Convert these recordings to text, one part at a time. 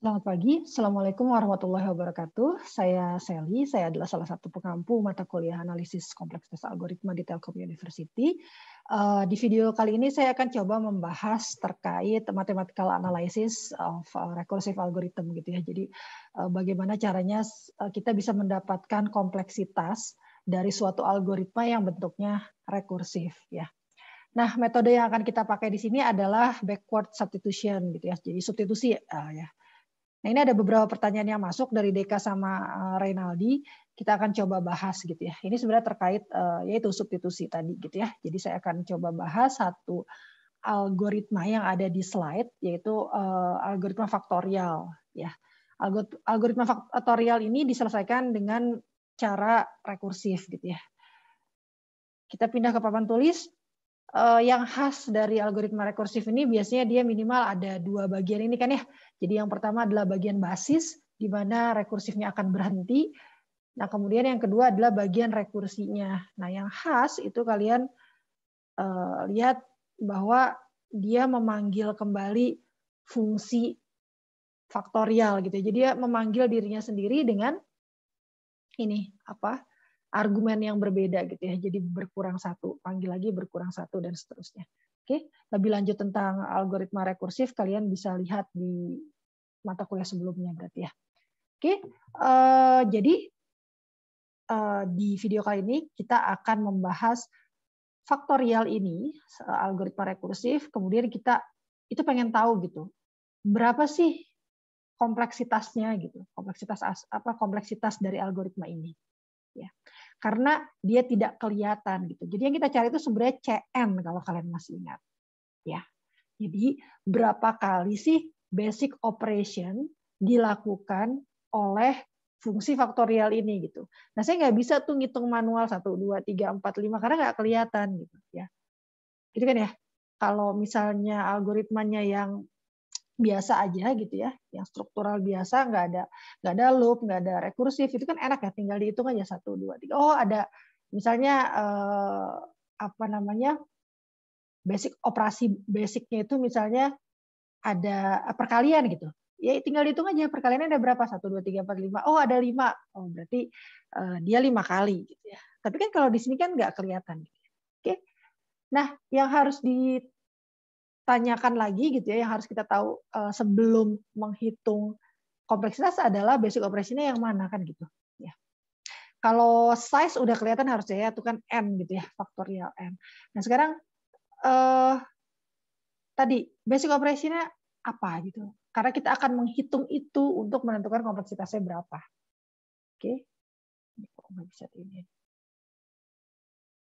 Selamat pagi, Assalamualaikum warahmatullahi wabarakatuh. Saya Sally, saya adalah salah satu pengampu mata kuliah analisis kompleksitas algoritma di Telkom University. Di video kali ini saya akan coba membahas terkait mathematical analysis of recursive algorithm gitu ya. Jadi bagaimana caranya kita bisa mendapatkan kompleksitas dari suatu algoritma yang bentuknya rekursif ya. Nah, metode yang akan kita pakai di sini adalah backward substitution gitu ya. Jadi substitusi ya. Nah, ini ada beberapa pertanyaan yang masuk dari Deka sama Reynaldi. Kita akan coba bahas gitu ya. Ini sebenarnya terkait yaitu substitusi tadi gitu ya. Jadi saya akan coba bahas satu algoritma yang ada di slide, yaitu algoritma faktorial ya. Algoritma faktorial ini diselesaikan dengan cara rekursif gitu ya. Kita pindah ke papan tulis. Yang khas dari algoritma rekursif ini biasanya dia minimal ada dua bagian ini kan ya. Jadi yang pertama adalah bagian basis, di mana rekursifnya akan berhenti. Nah, kemudian yang kedua adalah bagian rekursinya. Nah, yang khas itu kalian lihat bahwa dia memanggil kembali fungsi faktorial gitu. Jadi dia memanggil dirinya sendiri dengan ini argumen yang berbeda gitu ya. Jadi berkurang satu, panggil lagi berkurang satu, dan seterusnya. Oke, lebih lanjut tentang algoritma rekursif kalian bisa lihat di mata kuliah sebelumnya berarti ya. Oke, jadi di video kali ini kita akan membahas faktorial ini, algoritma rekursif. Kemudian kita itu pengen tahu gitu, berapa sih kompleksitasnya gitu, kompleksitas dari algoritma ini. Ya, karena dia tidak kelihatan gitu. Jadi yang kita cari itu sebenarnya CN kalau kalian masih ingat. Ya. Jadi berapa kali sih basic operation dilakukan oleh fungsi faktorial ini gitu. Nah, saya nggak bisa tuh ngitung manual 1, 2, 3, 4, 5 karena nggak kelihatan gitu ya. Jadi kan ya, kalau misalnya algoritmanya yang biasa aja gitu ya, yang struktural biasa, nggak ada loop, nggak ada rekursif, itu kan enak ya, tinggal dihitung aja 1, 2, 3. Oh, ada misalnya basic operasi basicnya itu misalnya ada perkalian gitu. Ya tinggal dihitung aja perkaliannya ada berapa, 1, 2, 3, 4, 5. Oh, ada 5. Oh, berarti dia 5 kali gitu ya. Tapi kan kalau di sini kan nggak kelihatan gitu. Oke. Nah, yang harus ditanyakan lagi gitu ya, yang harus kita tahu sebelum menghitung kompleksitas adalah basic operasinya yang mana kan gitu ya. Kalau size udah kelihatan harusnya ya, itu kan n gitu ya, faktorial n. Nah, sekarang tadi basic operasinya apa gitu. Karena kita akan menghitung itu untuk menentukan kompleksitasnya berapa. Oke. Kok nggak bisa ini.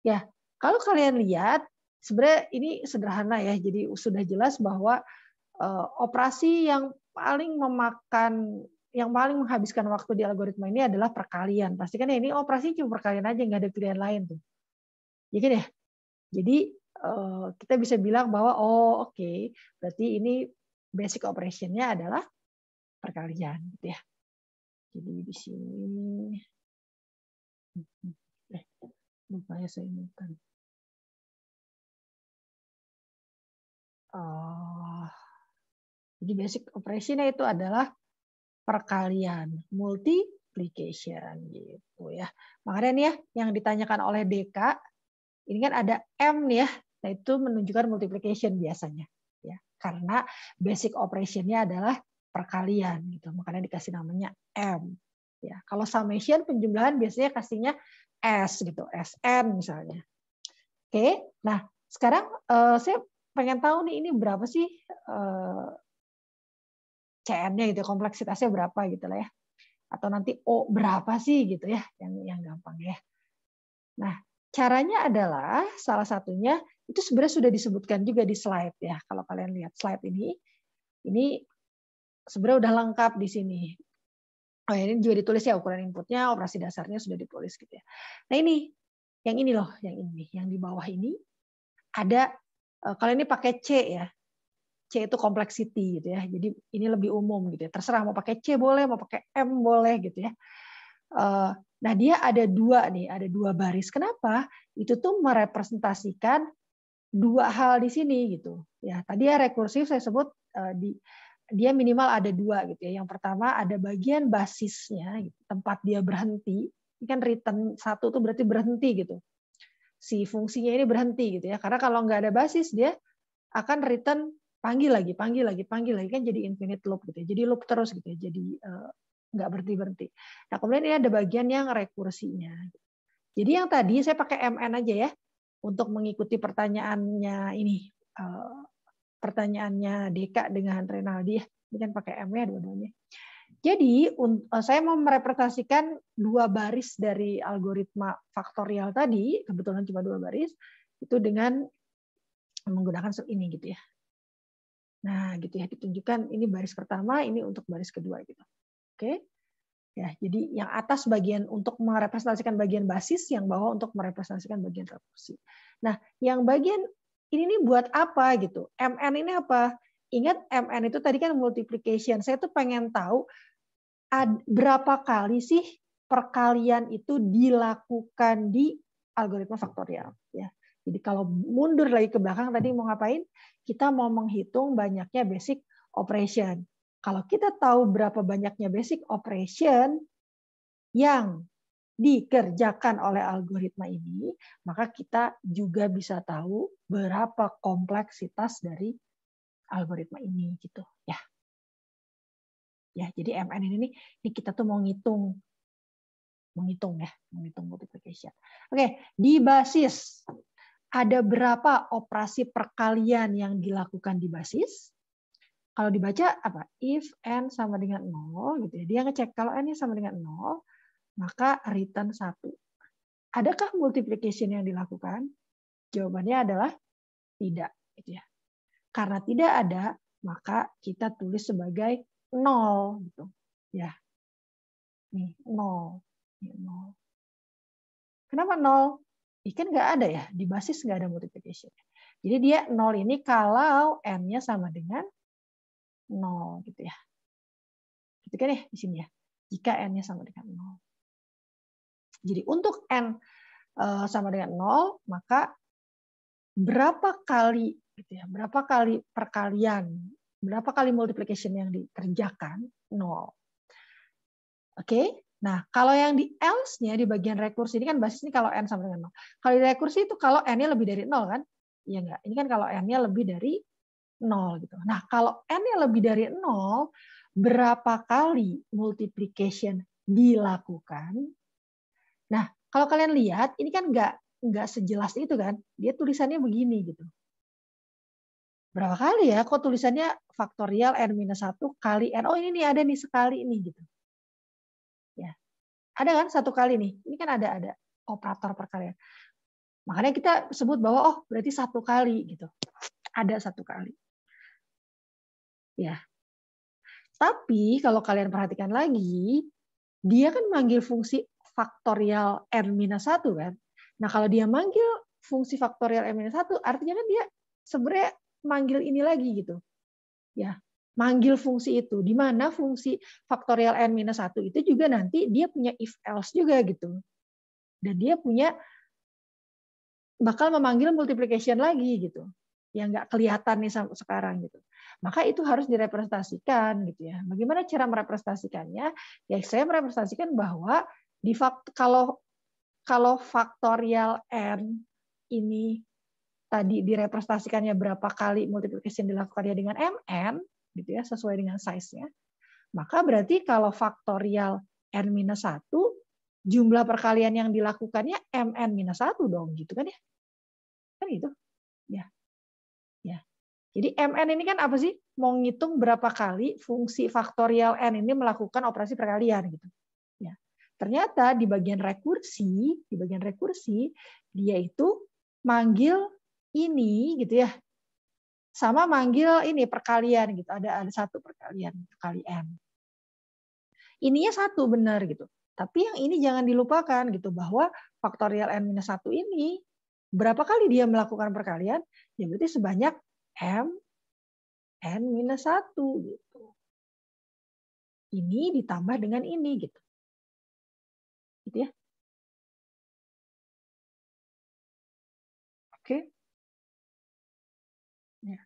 Ya, kalau kalian lihat sebenarnya ini sederhana ya. Jadi sudah jelas bahwa operasi yang paling menghabiskan waktu di algoritma ini adalah perkalian. Pastikan ya ini operasi cuma perkalian aja, nggak ada pilihan lain tuh. Ya kan ya? Jadi kita bisa bilang bahwa oke, berarti ini basic operation-nya adalah perkalian gitu ya. Jadi di sini lupa ya saya ingatkan. Jadi basic operation-nya itu adalah perkalian, multiplication gitu ya. Makanya nih ya yang ditanyakan oleh Deka, ini kan ada M nih ya. Nah, itu menunjukkan multiplication biasanya ya. Karena basic operation-nya adalah perkalian gitu. Makanya dikasih namanya M. Ya, kalau summation penjumlahan biasanya kasihnya S gitu, SN misalnya. Oke. Nah, sekarang saya pengen tahu nih ini berapa sih CN-nya gitu, kompleksitasnya berapa gitu lah ya. Atau nanti O berapa sih gitu ya, yang gampang ya. Nah, caranya adalah salah satunya itu sebenarnya sudah disebutkan juga di slide ya. Kalau kalian lihat slide ini sebenarnya udah lengkap di sini. Oh, ini juga ditulis ya ukuran inputnya, operasi dasarnya sudah ditulis gitu ya. Nah, yang ini loh, yang di bawah ini ada kalau ini pakai C ya. C itu complexity gitu ya. Jadi ini lebih umum gitu ya. Terserah mau pakai C boleh, mau pakai M boleh gitu ya. Nah, dia ada dua baris. Kenapa? Itu tuh merepresentasikan dua hal di sini gitu. Ya, tadi ya rekursif saya sebut di dia minimal ada dua gitu ya. Yang pertama ada bagian basisnya, gitu, tempat dia berhenti. Ini kan return satu tuh berarti berhenti gitu. Si fungsinya ini berhenti gitu ya. Karena kalau nggak ada basis dia akan return panggil lagi kan jadi infinite loop gitu ya. Jadi loop terus gitu ya. Jadi nggak berhenti. Nah kemudian ini ada bagian yang rekursinya. Jadi yang tadi saya pakai MN aja ya untuk mengikuti pertanyaannya ini. Pertanyaannya Deka dengan Renaldi ya. Ini kan pakai M ya dua-duanya. Jadi saya mau merepresentasikan dua baris dari algoritma faktorial tadi, kebetulan cuma dua baris, itu dengan menggunakan ini gitu ya. Nah, gitu ya, ditunjukkan ini baris pertama, ini untuk baris kedua gitu. Oke. Ya, jadi yang atas bagian untuk merepresentasikan bagian basis, yang bawah untuk merepresentasikan bagian rekursi. Nah, yang bagian ini nih buat apa gitu? MN ini apa? Ingat MN itu tadi kan multiplication. Saya tuh pengen tahu berapa kali sih perkalian itu dilakukan di algoritma faktorial ya. Jadi kalau mundur lagi ke belakang tadi mau ngapain? Kita mau menghitung banyaknya basic operation. Kalau kita tahu berapa banyaknya basic operation yang dikerjakan oleh algoritma ini, maka kita juga bisa tahu berapa kompleksitas dari algoritma ini gitu ya. Ya, jadi MN ini kita tuh mau menghitung multiplication. Oke, di basis ada berapa operasi perkalian yang dilakukan di basis? Kalau dibaca apa? If n sama dengan 0 gitu ya. Dia ngecek kalau n-nya sama dengan 0, maka return 1. Adakah multiplication yang dilakukan? Jawabannya adalah tidak gitu ya. Karena tidak ada, maka kita tulis sebagai 0 gitu. Ya. Nih, 0. Ini 0. Kenapa 0? Kan nggak ada ya, di basis nggak ada multiplication. Jadi dia 0 ini kalau n-nya sama dengan 0 gitu ya. Gitu kan ya di sini ya. Jika n-nya sama dengan 0. Jadi untuk n sama dengan 0, maka berapa kali gitu ya, berapa kali perkalian, berapa kali multiplication yang dikerjakan? 0. Oke? Nah, kalau yang di else-nya di bagian rekursi ini kan basis ini kalau n sama dengan 0. Kalau di rekursi itu kalau n-nya lebih dari 0 kan? Iya enggak? Ini kan kalau n-nya lebih dari 0 gitu. Nah, kalau n-nya lebih dari 0, berapa kali multiplication dilakukan? Nah, kalau kalian lihat ini kan enggak sejelas itu kan. Dia tulisannya begini gitu. Berapa kali ya? Kok tulisannya faktorial n-1 kali n. Oh, ini nih ada nih sekali ini gitu. Ya. Ada kan satu kali nih. Ini kan ada operator perkalian. Makanya kita sebut bahwa oh berarti satu kali gitu. Ada satu kali. Ya. Tapi kalau kalian perhatikan lagi, dia kan manggil fungsi faktorial n-1 kan. Nah, kalau dia manggil fungsi faktorial n-1 artinya kan dia sebenarnya manggil ini lagi gitu. Ya. Manggil fungsi itu, di mana fungsi faktorial n-1 itu juga nanti dia punya if else juga gitu. Dan dia punya bakal memanggil multiplication lagi gitu. Yang nggak kelihatan nih sekarang gitu. Maka itu harus direpresentasikan gitu ya. Bagaimana cara merepresentasikannya? Ya saya merepresentasikan bahwa kalau faktorial n ini tadi direpresentasikannya berapa kali multiplication dilakukannya dengan mn gitu ya, sesuai dengan size-nya. Maka berarti kalau faktorial n-1 jumlah perkalian yang dilakukannya mn-1 dong gitu kan ya. Kan gitu. Ya. Ya. Jadi mn ini kan apa sih? Mau ngitung berapa kali fungsi faktorial n ini melakukan operasi perkalian gitu. Ya. Ternyata di bagian rekursi dia itu manggil ini gitu ya. Sama manggil ini perkalian gitu. Ada satu perkalian kali n. Ininya satu benar gitu. Tapi yang ini jangan dilupakan gitu bahwa faktorial n-1 ini berapa kali dia melakukan perkalian? Ya berarti sebanyak m n-1 gitu. Ini ditambah dengan ini gitu. Gitu ya. Oke. Ya.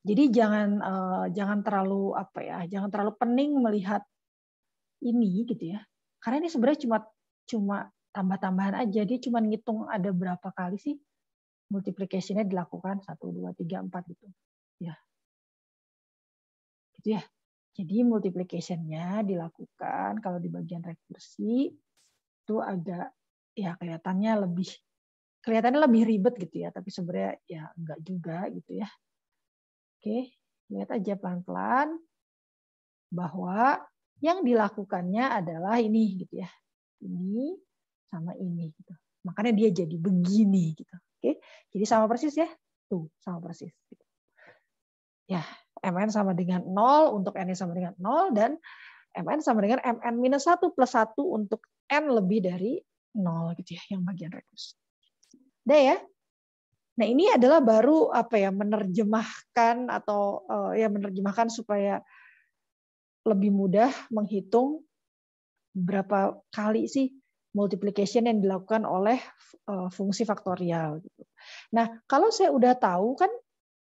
Jadi jangan terlalu jangan terlalu pening melihat ini gitu ya. Karena ini sebenarnya cuma tambah-tambahan aja. Dia cuma ngitung ada berapa kali sih multiplication-nya dilakukan 1, 2, 3, 4 gitu. Ya. Gitu ya. Jadi multiplication-nya dilakukan kalau di bagian rekursi itu agak ya kelihatannya lebih ribet gitu ya, tapi sebenarnya ya enggak juga gitu ya. Oke, lihat aja pelan-pelan bahwa yang dilakukannya adalah ini gitu ya. Ini sama ini gitu. Makanya dia jadi begini gitu. Oke. Jadi sama persis ya. Tuh, sama persis gitu. Ya, MN sama dengan 0 untuk N sama dengan 0 dan MN sama dengan MN-1 plus 1 untuk N lebih dari 0 gitu ya, yang bagian rekursi. Udah ya. Nah, ini adalah baru menerjemahkan atau menerjemahkan supaya lebih mudah menghitung berapa kali sih multiplication yang dilakukan oleh fungsi faktorial gitu. Nah, kalau saya udah tahu kan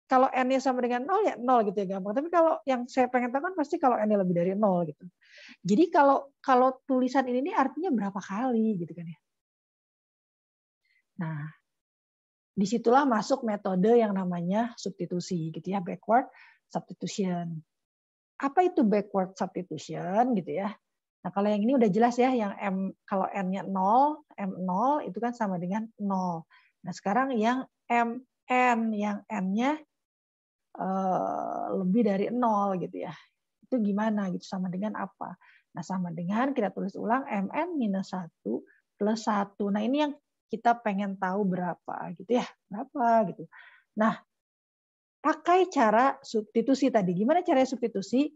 kalau N-nya sama dengan 0 ya 0 gitu ya gampang. Tapi kalau yang saya pengen tahu kan pasti kalau N-nya lebih dari 0 gitu. Jadi kalau tulisan ini artinya berapa kali gitu kan ya. Nah, disitulah masuk metode yang namanya substitusi gitu ya, backward substitution. Apa itu backward substitution gitu ya? Nah, kalau yang ini udah jelas ya, yang kalau N-nya 0, M0 itu kan sama dengan 0. Nah, sekarang yang MN, yang N-nya lebih dari 0 gitu ya. Itu gimana gitu, sama dengan apa? Nah, sama dengan kita tulis ulang MN-1 plus 1. Nah, ini yang kita pengen tahu berapa gitu ya. Berapa gitu. Nah, pakai cara substitusi tadi. Gimana cara substitusi?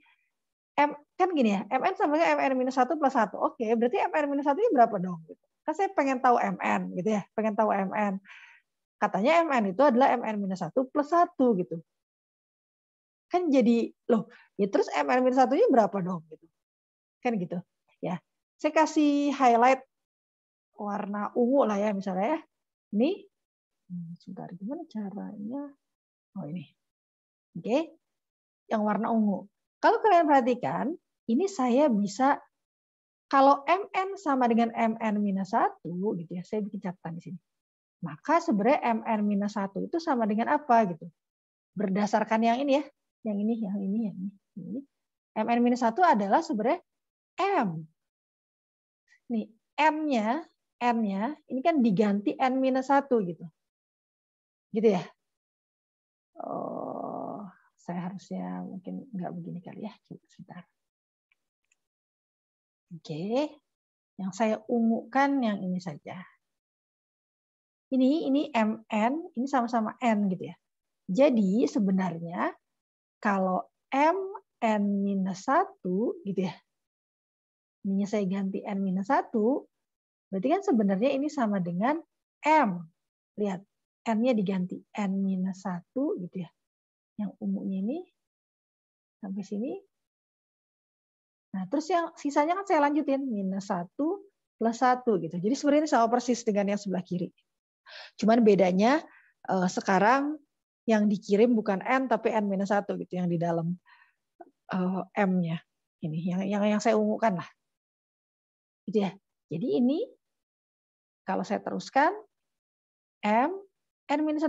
Kan gini ya, MN sama dengan MN-1 plus 1. Oke, berarti MN-1 ini berapa dong? Kan saya pengen tahu MN gitu ya, pengen tahu MN. Katanya MN itu adalah MN-1 plus 1 gitu. Kan jadi, loh, ya terus MN-1-nya berapa dong? Gitu. Kan gitu. Ya, saya kasih highlight warna ungu lah ya misalnya ya. Ini, sebentar, gimana caranya? Oh ini. Oke, yang warna ungu. Kalau kalian perhatikan, ini saya bisa kalau MN sama dengan MN-1 gitu ya, saya bikin catatan di sini. Maka sebenarnya MN-1 itu sama dengan apa gitu. Berdasarkan yang ini ya, yang ini. MN-1 adalah sebenarnya M. Nih, N-nya ini kan diganti N-1 gitu. Gitu ya. Oh, saya harusnya mungkin nggak begini kali ya. Sebentar. Oke, yang saya ungukan yang ini saja. Ini MN, ini sama-sama N gitu ya. Jadi sebenarnya kalau MN-1 gitu ya, ini saya ganti N-1, berarti kan sebenarnya ini sama dengan M. Lihat, N-nya diganti N-1 gitu ya. Yang ungunya ini sampai sini. Nah, terus yang sisanya kan saya lanjutin -1 plus 1 gitu. Jadi sebenarnya sama persis dengan yang sebelah kiri. Cuman bedanya sekarang yang dikirim bukan N tapi N-1 gitu yang di dalam M-nya. Ini yang saya ungukan lah. Gitu ya. Jadi ini kalau saya teruskan M N-1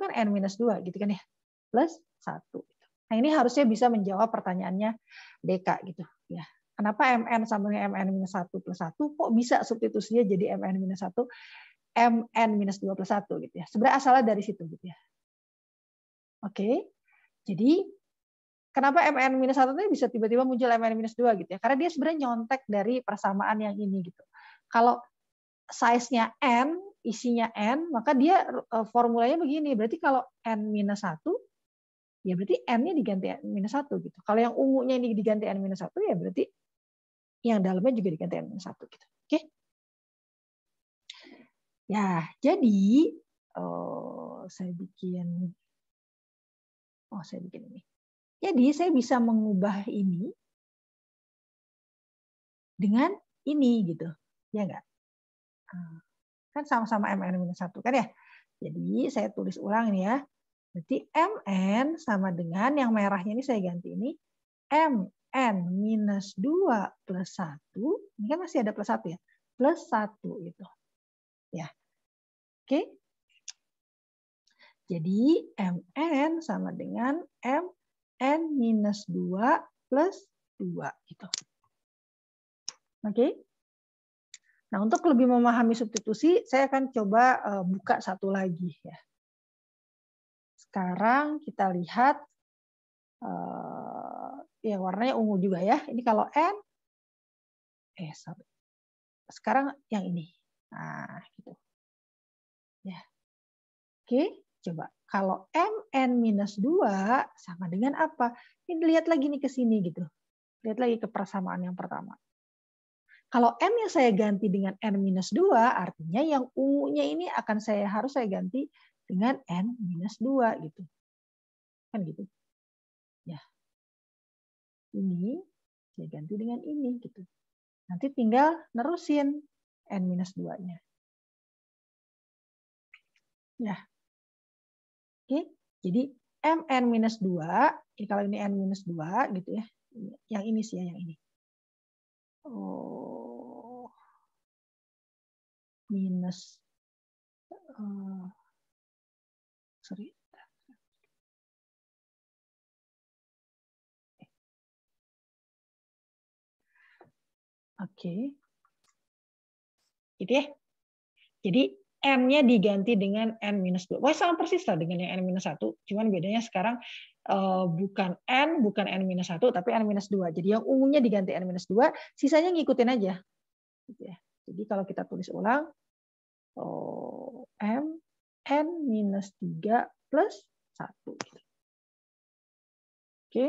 kan N-2 gitu kan ya. Plus 1 gitu. Nah, ini harusnya bisa menjawab pertanyaannya DK gitu ya. Kenapa MN sama dengan MN-1 plus 1 kok bisa substitusinya jadi MN-1 MN-2 plus 1 gitu ya. Sebenarnya asalnya dari situ gitu ya. Oke. Jadi kenapa MN-1 itu bisa tiba-tiba muncul MN-2 gitu ya? Karena dia sebenarnya nyontek dari persamaan yang ini gitu. Kalau size-nya N, isinya N, maka dia formulanya begini. Berarti kalau N-1, ya berarti N-nya diganti N-1 gitu. Kalau yang ungunya ini diganti N-1, ya berarti yang dalamnya juga diganti N-1 gitu. Oke? Ya, jadi saya bikin ini. Jadi saya bisa mengubah ini dengan ini gitu. Ya enggak? Kan sama-sama MN-1 kan ya. Jadi saya tulis ulang ini ya. Berarti MN sama dengan yang merahnya ini saya ganti ini MN minus 2 plus 1. Ini kan masih ada plus 1 ya. Plus 1 gitu. Ya. Oke. Jadi MN sama dengan MN minus 2 plus 2 gitu. Oke. Nah, untuk lebih memahami substitusi, saya akan coba buka satu lagi ya. Sekarang kita lihat ya warnanya ungu juga ya. Ini kalau N, sorry. Sekarang yang ini. Nah, gitu. Ya. Oke, coba. Kalau MN minus 2 sama dengan apa? Ini lihat lagi nih ke sini gitu. Lihat lagi ke persamaan yang pertama. Kalau M yang saya ganti dengan N-2, artinya yang ungunya ini harus saya ganti dengan N-2 gitu. Kan gitu. Ya. Ini saya ganti dengan ini gitu. Nanti tinggal nerusin N-2-nya. Ya. Oke. Jadi Mn-2, ini kalau ini N-2 gitu ya. Yang ini sih yang ini. Minus sorry. Oke. Gitu ya. Jadi M-nya diganti dengan N-2. Wah, sama persis lah dengan yang N-1. Cuman bedanya sekarang bukan N, bukan N-1, tapi N-2. Jadi yang ungunya diganti N-2, sisanya ngikutin aja. Gitu ya. Jadi kalau kita tulis ulang, M, N-3 plus 1. Oke.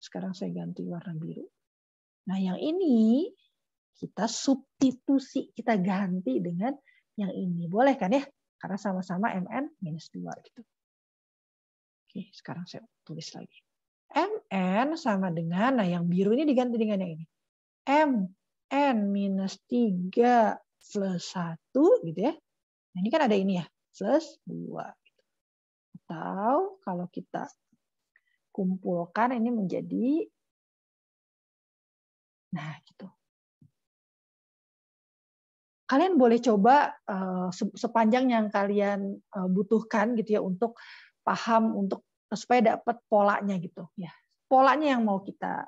Sekarang saya ganti warna biru. Nah, yang ini kita substitusi, kita ganti dengan yang ini. Boleh kan ya? Karena sama-sama Mn-2 gitu. Oke, sekarang saya tulis lagi. Mn sama dengan, nah yang biru ini diganti dengan yang ini. Mn-3 plus 1 gitu ya. Nah, ini kan ada ini ya, plus 2. Gitu. Atau kalau kita kumpulkan ini menjadi, nah gitu. Kalian boleh coba sepanjang yang kalian butuhkan gitu ya untuk paham, untuk supaya dapat polanya gitu ya. Polanya yang mau kita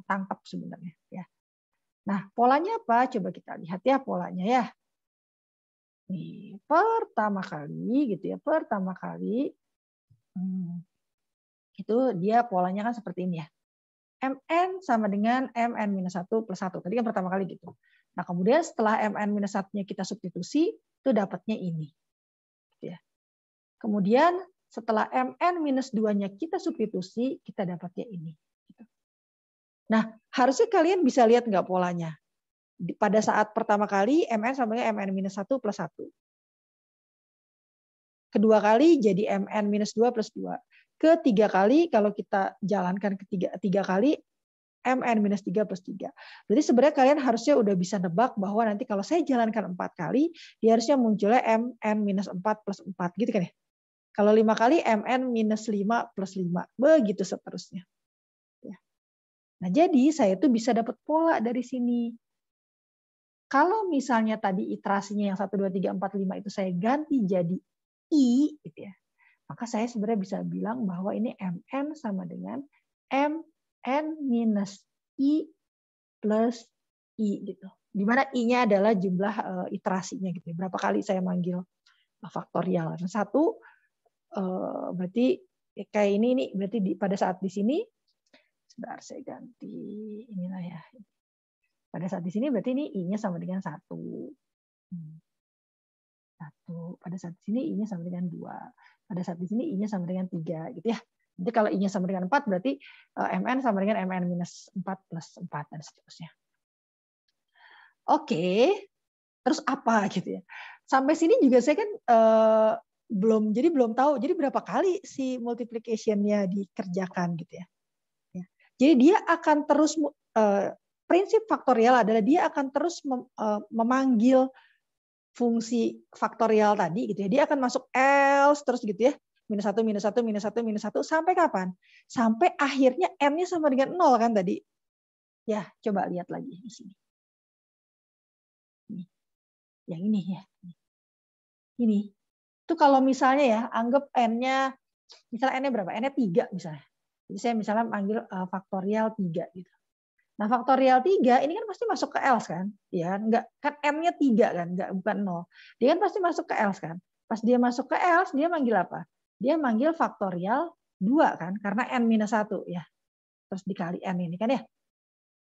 tangkap sebenarnya ya. Nah, polanya apa? Coba kita lihat ya polanya ya. Nih, pertama kali gitu ya, pertama kali itu dia polanya kan seperti ini ya. Mn sama dengan Mn-1 plus 1. Tadi kan pertama kali gitu. Nah, kemudian setelah Mn-1-nya kita substitusi, itu dapatnya ini. Gitu ya. Kemudian setelah Mn-2-nya kita substitusi, kita dapatnya ini. Gitu. Nah, harusnya kalian bisa lihat nggak polanya? Pada saat pertama kali, Mn sama dengan Mn-1 plus 1. Kedua kali jadi Mn-2 plus 2. Ketiga kali, kalau kita jalankan tiga kali, Mn-3 plus 3. Berarti sebenarnya kalian harusnya udah bisa nebak bahwa nanti kalau saya jalankan 4 kali, dia harusnya munculnya Mn-4 plus 4. Gitu kan ya? Kalau 5 kali, Mn-5 plus 5. Begitu seterusnya. Nah, jadi saya tuh bisa dapat pola dari sini. Kalau misalnya tadi iterasinya yang 1, 2, 3, 4, 5 itu saya ganti jadi I, gitu ya, maka saya sebenarnya bisa bilang bahwa ini Mn sama dengan Mn minus I plus I gitu. Di mana I-nya adalah jumlah iterasinya gitu. Berapa kali saya manggil faktorial. Nah, 1 berarti kayak ini nih, berarti pada saat di sini, sebentar saya ganti inilah ya. Pada saat di sini berarti ini I-nya sama dengan 1. 1. Pada saat di sini I-nya sama dengan 2. Pada saat di sini I-nya sama dengan 3 gitu ya. Jadi kalau I-nya sama dengan 4 berarti Mn sama dengan Mn minus 4 plus 4 dan seterusnya. Oke. Terus apa gitu ya. Sampai sini juga saya kan belum tahu jadi berapa kali si multiplication-nya dikerjakan gitu ya. Jadi dia akan terus prinsip faktorial adalah dia akan terus memanggil fungsi faktorial tadi gitu ya. Dia akan masuk else terus gitu ya. minus 1, minus 1, minus 1, minus 1, sampai kapan? Sampai akhirnya N-nya sama dengan 0 kan tadi. Ya, coba lihat lagi di sini. Yang ini ya. Ini. Itu kalau misalnya ya, anggap N-nya, misalnya N-nya berapa? N-nya 3 misalnya. Jadi saya misalnya panggil faktorial 3 gitu. Nah, faktorial 3 ini kan pasti masuk ke else kan? Ya, enggak kan M-nya 3 kan, enggak bukan 0. Dia kan pasti masuk ke else kan? Pas dia masuk ke else, dia manggil apa? Dia manggil faktorial 2 kan, karena n minus 1 ya. Terus dikali n ini kan ya.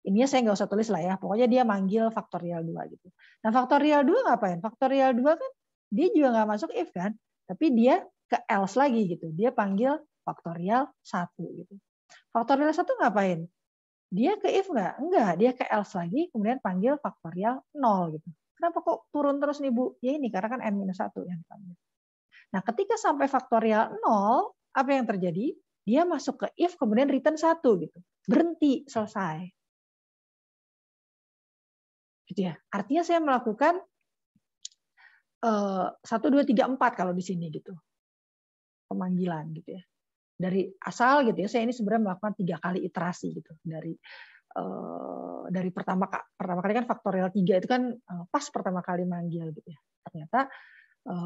Ininya saya nggak usah tulis lah ya. Pokoknya dia manggil faktorial 2 gitu. Nah, faktorial 2 ngapain? Faktorial 2 kan dia juga nggak masuk if kan, tapi dia ke else lagi gitu. Dia panggil faktorial 1 gitu. Faktorial 1 ngapain? Dia ke if nggak? Enggak, dia ke else lagi, kemudian panggil faktorial 0 gitu. Kenapa kok turun terus nih Bu? Ya ini karena kan n-1 yang dipanggil. Nah, ketika sampai faktorial 0, apa yang terjadi? Dia masuk ke if kemudian return 1 gitu. Berhenti, selesai. Gitu ya. Artinya saya melakukan 1 2 3 4 kalau di sini gitu. Pemanggilan gitu ya. Dari asal gitu ya, saya ini sebenarnya melakukan 3 kali iterasi gitu. Dari pertama kali kan faktorial 3 itu kan pas pertama kali manggil gitu ya. Ternyata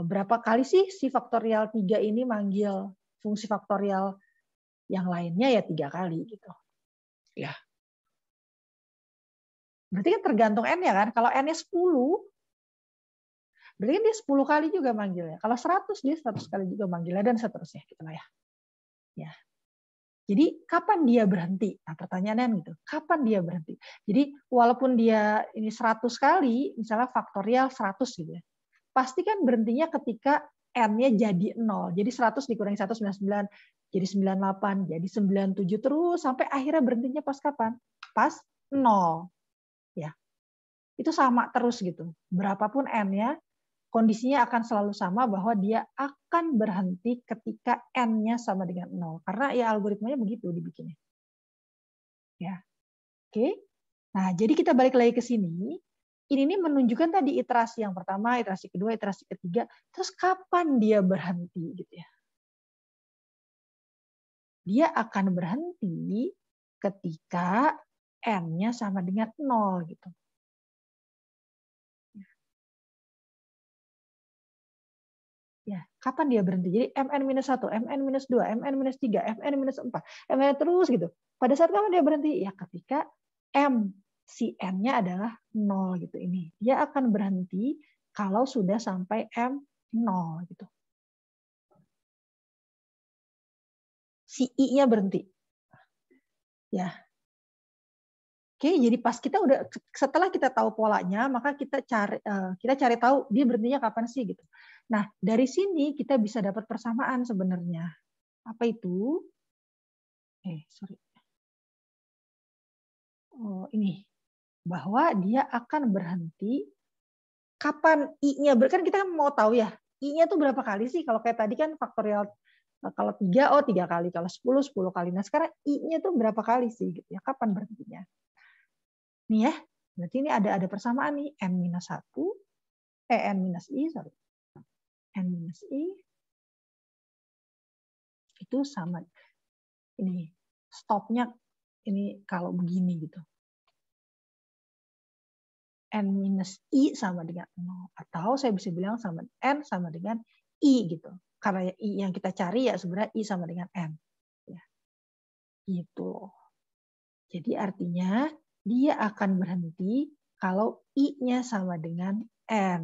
berapa kali sih si faktorial 3 ini manggil fungsi faktorial yang lainnya ya 3 kali gitu. Ya. Berarti kan tergantung n-nya kan. Kalau n-nya 10, berarti kan dia 10 kali juga manggilnya. Kalau 100 dia 100 kali juga manggilnya dan seterusnya gitu lah ya. Ya. Jadi kapan dia berhenti? Nah, pertanyaannya gitu. Kapan dia berhenti? Jadi walaupun dia ini 100 kali, misalnya faktorial 100 gitu ya. Pasti kan berhentinya ketika n-nya jadi 0. Jadi 100 dikurangi 1, 99, jadi 98, jadi 97 terus sampai akhirnya berhentinya pas kapan? Pas 0. Ya. Itu sama terus gitu. Berapapun n-nya, kondisinya akan selalu sama bahwa dia akan berhenti ketika n-nya sama dengan 0. Karena ya algoritmanya begitu dibikinnya. Ya. Oke. Nah, jadi kita balik lagi ke sini. Ini menunjukkan tadi iterasi yang pertama, iterasi kedua, iterasi ketiga. Terus kapan dia berhenti gitu ya? Dia akan berhenti ketika n-nya sama dengan 0 gitu. Ya, kapan dia berhenti? Jadi mn-1, mn-2, mn-3, mn-4, mn terus gitu. Pada saat kapan dia berhenti? Ya ketika m si n-nya adalah 0 gitu ini. Dia akan berhenti kalau sudah sampai m 0 gitu. Si i-nya berhenti. Ya. Oke, jadi pas kita udah setelah kita tahu polanya, maka kita cari tahu dia berhentinya kapan sih gitu. Nah, dari sini kita bisa dapat persamaan sebenarnya. Apa itu? Sorry. Oh, ini bahwa dia akan berhenti kapan i-nya kan kita kan mau tahu ya i-nya tuh berapa kali sih kalau kayak tadi kan faktorial kalau 3 3 kali kalau 10 kali. Nah, sekarang i-nya tuh berapa kali sih gitu ya, kapan berhentinya? Nih ya, berarti ini ada persamaan nih n-1 n-i sorry. n-i itu sama ini stopnya ini kalau begini gitu. n-i sama dengan 0. Atau saya bisa bilang n sama dengan i gitu. Karena i yang kita cari ya sebenarnya i sama dengan n. Ya. Gitu. Jadi artinya dia akan berhenti kalau i-nya sama dengan n.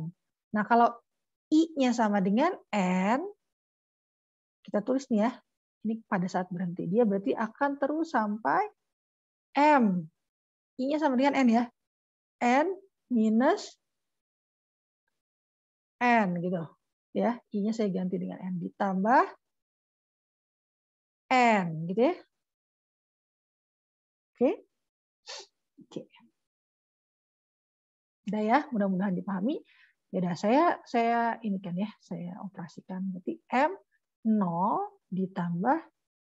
Nah, kalau i-nya sama dengan n, kita tulis nih ya, ini pada saat berhenti. Dia berarti akan terus sampai m. I-nya sama dengan n ya. n minus n gitu. Ya, i-nya saya ganti dengan n ditambah n gitu ya. Oke. Oke. Udah ya, mudah-mudahan dipahami. Ya udah saya ini kan ya, saya operasikan berarti m 0 ditambah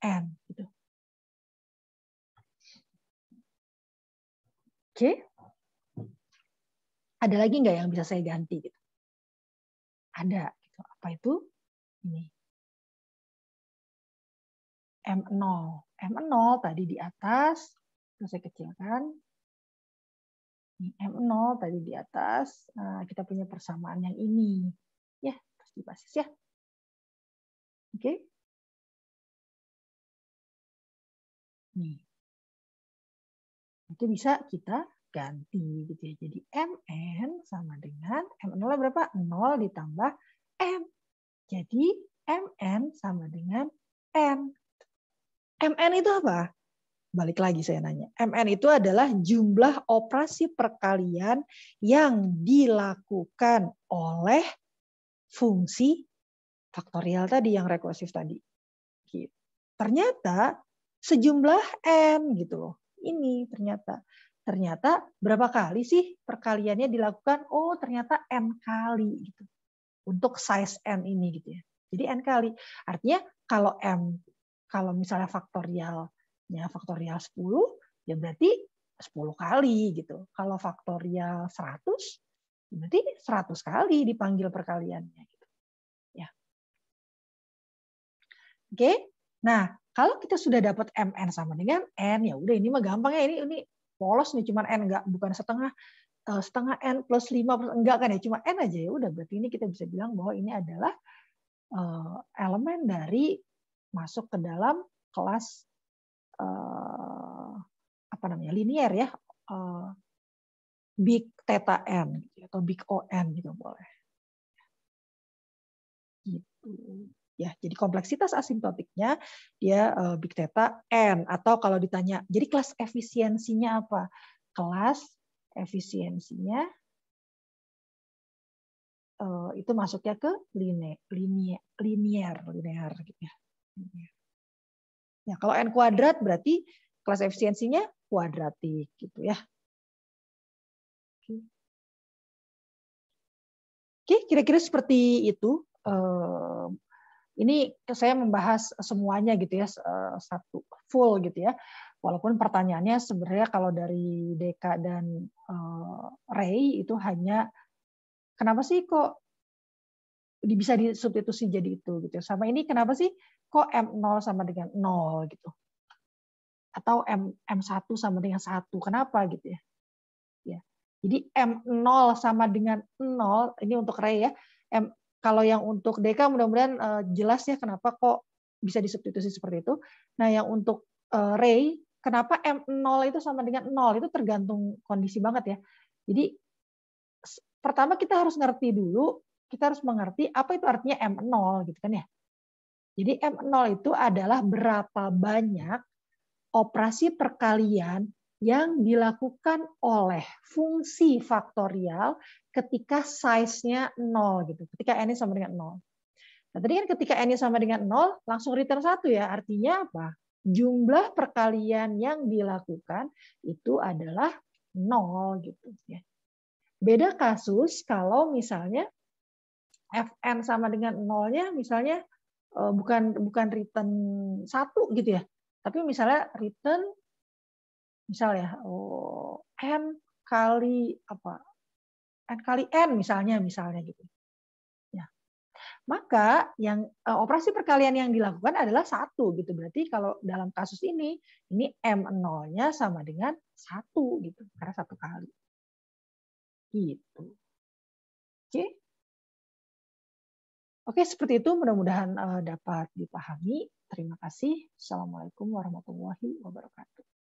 n gitu. Oke. Ada lagi nggak yang bisa saya ganti gitu? Ada gitu. Apa itu? Ini. M0. M0 tadi di atas, terus saya kecilkan. M0 tadi di atas, nah, kita punya persamaan yang ini. Ya, terus di basis ya. Oke. Nih. Itu bisa kita ganti gitu ya. Jadi Mn sama dengan M0 berapa? 0 ditambah M. Jadi Mn sama dengan N. Mn itu apa? Balik lagi saya nanya. Mn itu adalah jumlah operasi perkalian yang dilakukan oleh fungsi faktorial tadi yang rekursif tadi. Gitu. Ternyata sejumlah n gitu loh. Ini ternyata berapa kali sih perkaliannya dilakukan? Oh, ternyata n kali gitu. Untuk size n ini gitu ya. Jadi n kali. Artinya kalau misalnya faktorialnya faktorial 10, ya berarti 10 kali gitu. Kalau faktorial 100, berarti 100 kali dipanggil perkaliannya gitu. Ya. Oke. Nah, kalau kita sudah dapat Mn sama dengan N, ya udah ini mah gampang ya, ini polos nih, cuman N, bukan setengah N plus 5 enggak kan ya, cuma N aja ya udah, berarti ini kita bisa bilang bahwa ini adalah elemen dari masuk ke dalam kelas apa namanya, linier ya, big theta n atau big ON gitu boleh. Gitu. Ya, jadi kompleksitas asimptotiknya dia big theta n, atau kalau ditanya, jadi kelas efisiensinya apa? Kelas efisiensinya itu masuknya ke linear gitu ya. Ya, kalau n kuadrat berarti kelas efisiensinya kuadratik gitu ya. Oke, kira-kira seperti itu. Ini saya membahas semuanya gitu ya, satu full gitu ya. Walaupun pertanyaannya sebenarnya kalau dari Deka dan Ray itu hanya kenapa sih kok bisa disubstitusi jadi itu gitu. Sama ini kenapa sih kok M0 sama dengan 0 gitu. Atau M1 sama dengan 1. Kenapa gitu ya. Ya. Jadi M0 sama dengan 0, ini untuk Ray ya. Kalau yang untuk Deka mudah-mudahan jelas ya kenapa kok bisa disubstitusi seperti itu. Nah, yang untuk Ray, kenapa M0 itu sama dengan 0? Itu tergantung kondisi banget ya. Jadi pertama kita harus ngerti dulu, kita harus mengerti apa itu artinya M0 gitu kan ya. Jadi M0 itu adalah berapa banyak operasi perkalian yang dilakukan oleh fungsi faktorial ketika size-nya 0 gitu. Ketika n sama dengan 0. Nah, tadi kan ketika n sama dengan 0 langsung return 1 ya. Artinya apa? Jumlah perkalian yang dilakukan itu adalah 0 gitu ya. Beda kasus kalau misalnya fn sama dengan 0-nya misalnya bukan return 1 gitu ya. Tapi misalnya return misalnya n kali apa? N kali n misalnya gitu. Ya. Maka yang operasi perkalian yang dilakukan adalah 1 gitu. Berarti kalau dalam kasus ini M0-nya sama dengan 1 gitu. Karena 1 kali. Gitu. Oke. Oke, seperti itu mudah-mudahan dapat dipahami. Terima kasih. Assalamualaikum warahmatullahi wabarakatuh.